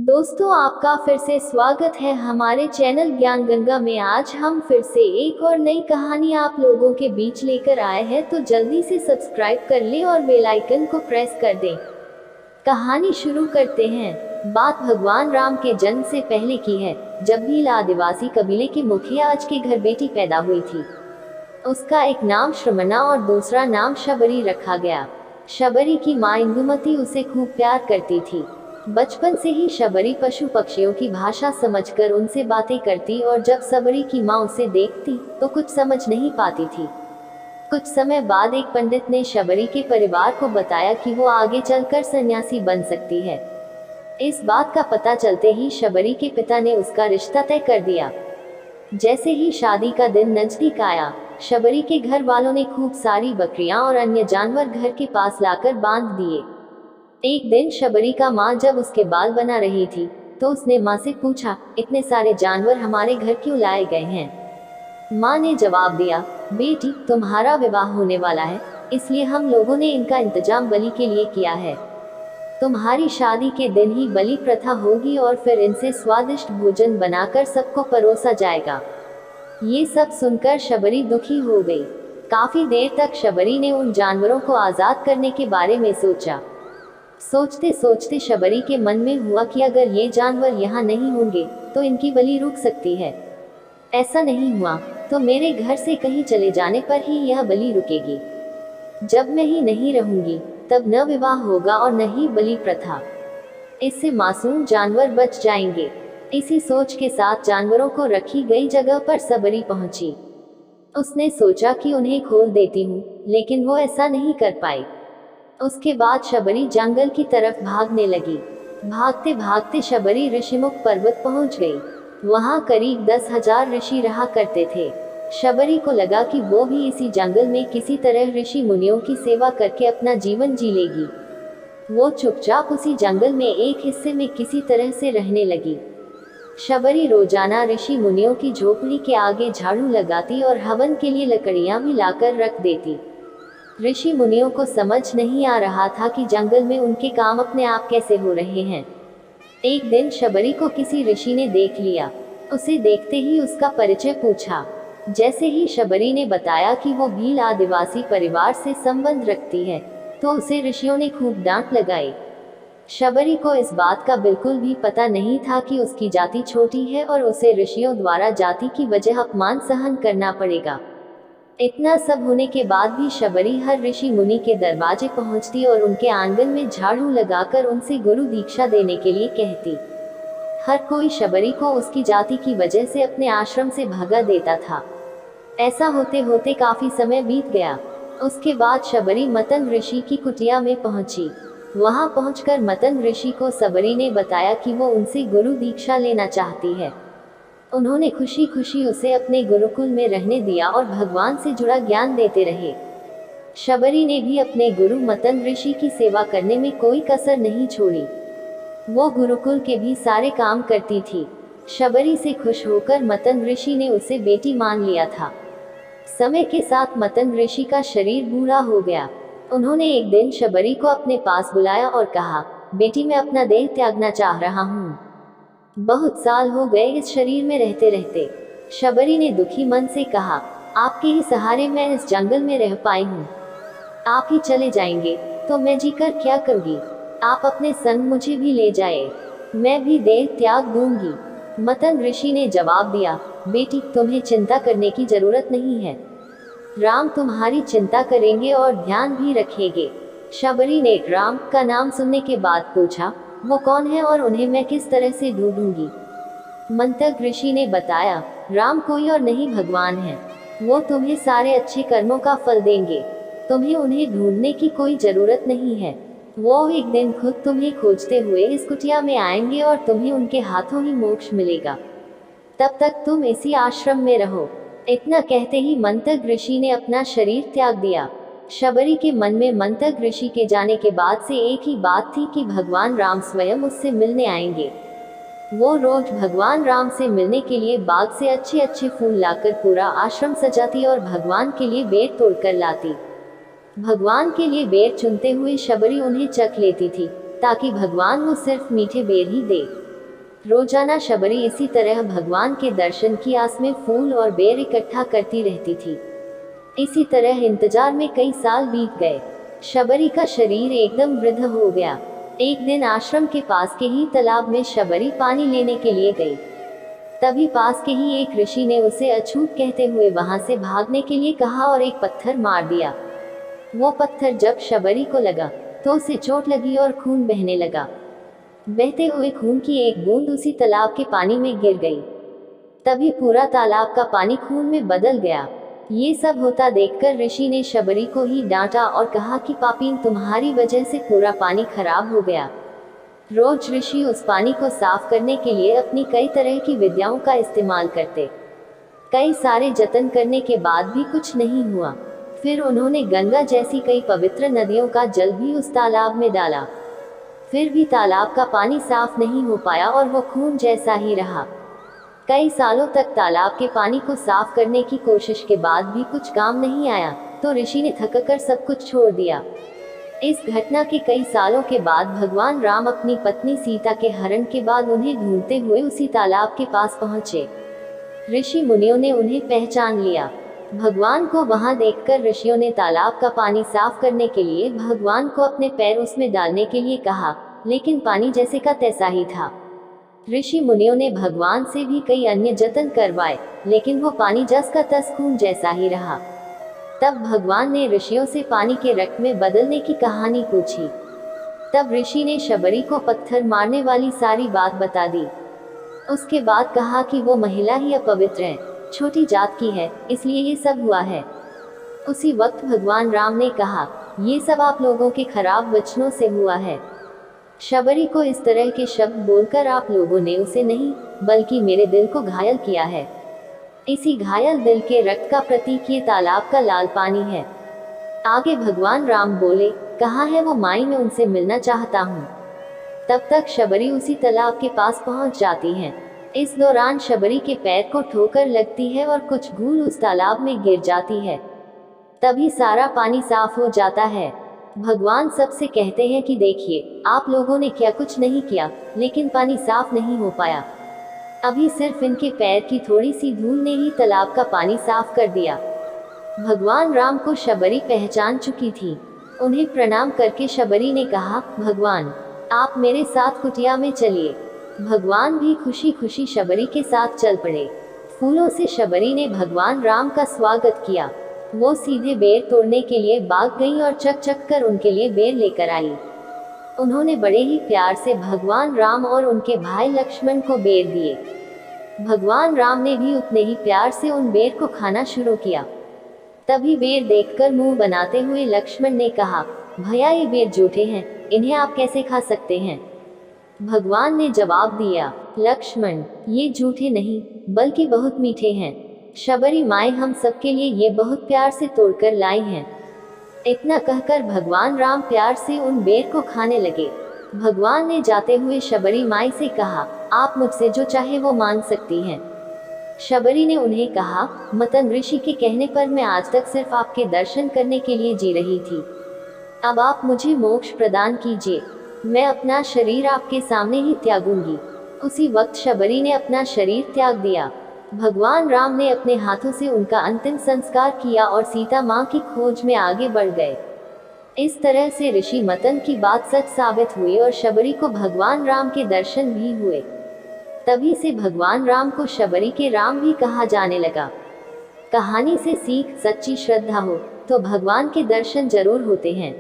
दोस्तों, आपका फिर से स्वागत है हमारे चैनल ज्ञान गंगा में। आज हम फिर से एक और नई कहानी आप लोगों के बीच लेकर आए हैं, तो जल्दी से सब्सक्राइब कर लें और बेल आइकन को प्रेस कर दें। कहानी शुरू करते हैं। बात भगवान राम के जन्म से पहले की है, जब भील आदिवासी कबीले के मुखिया आज के घर बेटी पैदा हुई थी। उसका एक नाम श्रमणा और दूसरा नाम शबरी रखा गया। शबरी की माँ इंदुमती उसे खूब प्यार करती थी। बचपन से ही शबरी पशु पक्षियों की भाषा समझकर उनसे बातें करती, और जब शबरी की माँ उसे देखती तो कुछ समझ नहीं पाती थी। कुछ समय बाद एक पंडित ने शबरी के परिवार को बताया कि वो आगे चलकर सन्यासी बन सकती है। इस बात का पता चलते ही शबरी के पिता ने उसका रिश्ता तय कर दिया। जैसे ही शादी का दिन नजदीक आया, शबरी के घर वालों ने खूब सारी बकरियां और अन्य जानवर घर के पास लाकर बांध दिए। एक दिन शबरी का माँ जब उसके बाल बना रही थी, तो उसने माँ से पूछा, इतने सारे जानवर हमारे घर क्यों लाए गए हैं? माँ ने जवाब दिया, बेटी, तुम्हारा विवाह होने वाला है, इसलिए हम लोगों ने इनका इंतजाम बलि के लिए किया है। तुम्हारी शादी के दिन ही बलि प्रथा होगी और फिर इनसे स्वादिष्ट भोजन बनाकर सबको परोसा जाएगा। ये सब सुनकर शबरी दुखी हो गई। काफी देर तक शबरी ने उन जानवरों को आजाद करने के बारे में सोचा। सोचते सोचते शबरी के मन में हुआ कि अगर ये जानवर यहाँ नहीं होंगे तो इनकी बलि रुक सकती है। ऐसा नहीं हुआ तो मेरे घर से कहीं चले जाने पर ही यह बलि रुकेगी। जब मैं ही नहीं रहूंगी तब न विवाह होगा और न ही बलि प्रथा। इससे मासूम जानवर बच जाएंगे। इसी सोच के साथ जानवरों को रखी गई जगह पर शबरी पहुंची। उसने सोचा कि उन्हें खोल देती हूँ, लेकिन वो ऐसा नहीं कर पाई। उसके बाद शबरी जंगल की तरफ भागने लगी। भागते भागते शबरी ऋषिमुख पर्वत पहुंच गई। वहां करीब 10,000 ऋषि रहा करते थे। शबरी को लगा कि वो भी इसी जंगल में किसी तरह ऋषि मुनियों की सेवा करके अपना जीवन जी लेगी। वो चुपचाप उसी जंगल में एक हिस्से में किसी तरह से रहने लगी। शबरी रोजाना ऋषि मुनियों की झोपड़ी के आगे झाड़ू लगाती और हवन के लिए लकड़ियां भी लाकर रख देती। ऋषि मुनियों को समझ नहीं आ रहा था कि जंगल में उनके काम अपने आप कैसे हो रहे हैं। एक दिन शबरी को किसी ऋषि ने देख लिया। उसे देखते ही उसका परिचय पूछा। जैसे ही शबरी ने बताया कि वो भील आदिवासी परिवार से संबंध रखती है, तो उसे ऋषियों ने खूब डांट लगाई। शबरी को इस बात का बिल्कुल भी पता नहीं था कि उसकी जाति छोटी है और उसे ऋषियों द्वारा जाति की वजह अपमान सहन करना पड़ेगा। इतना सब होने के बाद भी शबरी हर ऋषि मुनि के दरवाजे पहुंचती और उनके आंगन में झाड़ू लगाकर उनसे गुरु दीक्षा देने के लिए कहती। हर कोई शबरी को उसकी जाति की वजह से अपने आश्रम से भगा देता था। ऐसा होते होते काफी समय बीत गया। उसके बाद शबरी मतन ऋषि की कुटिया में पहुंची। वहां पहुंचकर मतन ऋषि को शबरी ने बताया कि वो उनसे गुरु दीक्षा लेना चाहती है। उन्होंने खुशी खुशी उसे अपने गुरुकुल में रहने दिया और भगवान से जुड़ा ज्ञान देते रहे। शबरी ने भी अपने गुरु मतन ऋषि की सेवा करने में कोई कसर नहीं छोड़ी। वो गुरुकुल के भी सारे काम करती थी। शबरी से खुश होकर मतन ऋषि ने उसे बेटी मान लिया था। समय के साथ मतन ऋषि का शरीर बूढ़ा हो गया। उन्होंने एक दिन शबरी को अपने पास बुलाया और कहा, बेटी, मैं अपना देह त्यागना चाह रहा हूँ। बहुत साल हो गए इस शरीर में रहते रहते। शबरी ने दुखी मन से कहा, आपके ही सहारे मैं इस जंगल में रह पाई हूँ। आप ही चले जाएंगे तो मैं जीकर क्या करूँगी? आप अपने संग मुझे भी ले जाए, मैं भी देह त्याग दूंगी। मतन ऋषि ने जवाब दिया, बेटी, तुम्हें चिंता करने की जरूरत नहीं है। राम तुम्हारी चिंता करेंगे और ध्यान भी रखेंगे। शबरी ने राम का नाम सुनने के बाद पूछा, वो कौन है और उन्हें मैं किस तरह से ढूंढूंगी? मंतक ऋषि ने बताया, राम कोई और नहीं भगवान है। वो तुम्हें सारे अच्छे कर्मों का फल देंगे। तुम्हें उन्हें ढूंढने की कोई जरूरत नहीं है। वो एक दिन खुद तुम्हें खोजते हुए इस कुटिया में आएंगे और तुम्हें उनके हाथों ही मोक्ष मिलेगा। तब तक तुम इसी आश्रम में रहो। इतना कहते ही मंतक ऋषि ने अपना शरीर त्याग दिया। शबरी के मन में मंतक ऋषि के जाने के बाद से एक ही बात थी कि भगवान राम स्वयं उससे मिलने आएंगे। वो रोज भगवान राम से मिलने के लिए बाग से अच्छे अच्छे फूल लाकर पूरा आश्रम सजाती और भगवान के लिए बेर तोड़कर लाती। भगवान के लिए बेर चुनते हुए शबरी उन्हें चख लेती थी, ताकि भगवान वो सिर्फ मीठे बेर ही दे। रोजाना शबरी इसी तरह भगवान के दर्शन की आस में फूल और बेर इकट्ठा करती रहती थी। इसी तरह इंतजार में कई साल बीत गए। शबरी का शरीर एकदम वृद्ध हो गया। एक दिन आश्रम के पास के ही तालाब में शबरी पानी लेने के लिए गई। तभी पास के ही एक ऋषि ने उसे अछूत कहते हुए वहां से भागने के लिए कहा और एक पत्थर मार दिया। वो पत्थर जब शबरी को लगा तो उसे चोट लगी और खून बहने लगा। बहते हुए खून की एक बूंद उसी तालाब के पानी में गिर गई। तभी पूरा तालाब का पानी खून में बदल गया। ये सब होता देखकर ऋषि ने शबरी को ही डांटा और कहा कि पापीन, तुम्हारी वजह से पूरा पानी खराब हो गया। रोज ऋषि उस पानी को साफ करने के लिए अपनी कई तरह की विद्याओं का इस्तेमाल करते। कई सारे जतन करने के बाद भी कुछ नहीं हुआ। फिर उन्होंने गंगा जैसी कई पवित्र नदियों का जल भी उस तालाब में डाला। फिर भी तालाब का पानी साफ नहीं हो पाया और वो खून जैसा ही रहा। कई सालों तक तालाब के पानी को साफ करने की कोशिश के बाद भी कुछ काम नहीं आया, तो ऋषि ने थककर सब कुछ छोड़ दिया। इस घटना के कई सालों के बाद भगवान राम अपनी पत्नी सीता के हरण के बाद उन्हें ढूंढते हुए उसी तालाब के पास पहुंचे। ऋषि मुनियों ने उन्हें पहचान लिया। भगवान को वहां देखकर ऋषियों ने तालाब का पानी साफ करने के लिए भगवान को अपने पैर उसमें डालने के लिए कहा, लेकिन पानी जैसे का तैसा ही था। ऋषि मुनियों ने भगवान से भी कई अन्य जतन करवाए, लेकिन वो पानी जस का तस खून जैसा ही रहा। तब भगवान ने ऋषियों से पानी के रक्त में बदलने की कहानी पूछी। तब ऋषि ने शबरी को पत्थर मारने वाली सारी बात बता दी। उसके बाद कहा कि वो महिला ही अपवित्र है, छोटी जात की है, इसलिए ये सब हुआ है। उसी वक्त भगवान राम ने कहा, ये सब आप लोगों के खराब वचनों से हुआ है। शबरी को इस तरह के शब्द बोलकर आप लोगों ने उसे नहीं बल्कि मेरे दिल को घायल किया है। इसी घायल दिल के रक्त का प्रतीक ये तालाब का लाल पानी है। आगे भगवान राम बोले, कहाँ है वो माई, मैं उनसे मिलना चाहता हूँ। तब तक शबरी उसी तालाब के पास पहुँच जाती है। इस दौरान शबरी के पैर को ठोकर लगती है और कुछ धूल उस तालाब में गिर जाती है। तभी सारा पानी साफ हो जाता है। भगवान सबसे कहते हैं कि देखिए, आप लोगों ने क्या कुछ नहीं किया, लेकिन पानी साफ नहीं हो पाया। अभी सिर्फ इनके पैर की थोड़ी सी धूल ने ही तालाब का पानी साफ कर दिया। भगवान राम को शबरी पहचान चुकी थी। उन्हें प्रणाम करके शबरी ने कहा, भगवान आप मेरे साथ कुटिया में चलिए। भगवान भी खुशी खुशी शबरी के साथ चल पड़े। फूलों से शबरी ने भगवान राम का स्वागत किया। वो सीधे बेर तोड़ने के लिए बाग गई और चक चक कर उनके लिए बेर लेकर आई। उन्होंने बड़े ही प्यार से भगवान राम और उनके भाई लक्ष्मण को बेर दिए। भगवान राम ने भी उतने ही प्यार से उन बेर को खाना शुरू किया। तभी बेर देखकर मुंह बनाते हुए लक्ष्मण ने कहा, भैया ये बेर जूठे हैं, इन्हें आप कैसे खा सकते हैं। भगवान ने जवाब दिया, लक्ष्मण ये जूठे नहीं बल्कि बहुत मीठे हैं। शबरी माई हम सबके लिए ये बहुत प्यार से तोड़कर लाई हैं। इतना कहकर भगवान राम प्यार से उन बेर को खाने लगे। भगवान ने जाते हुए शबरी माई से कहा, आप मुझसे जो चाहे वो मांग सकती हैं। शबरी ने उन्हें कहा, मतन ऋषि के कहने पर मैं आज तक सिर्फ आपके दर्शन करने के लिए जी रही थी। अब आप मुझे मोक्ष प्रदान कीजिए। मैं अपना शरीर आपके सामने ही त्यागूंगी। उसी वक्त शबरी ने अपना शरीर त्याग दिया। भगवान राम ने अपने हाथों से उनका अंतिम संस्कार किया और सीता माँ की खोज में आगे बढ़ गए। इस तरह से ऋषि मतन की बात सच साबित हुई और शबरी को भगवान राम के दर्शन भी हुए। तभी से भगवान राम को शबरी के राम भी कहा जाने लगा। कहानी से सीख, सच्ची श्रद्धा हो तो भगवान के दर्शन जरूर होते हैं।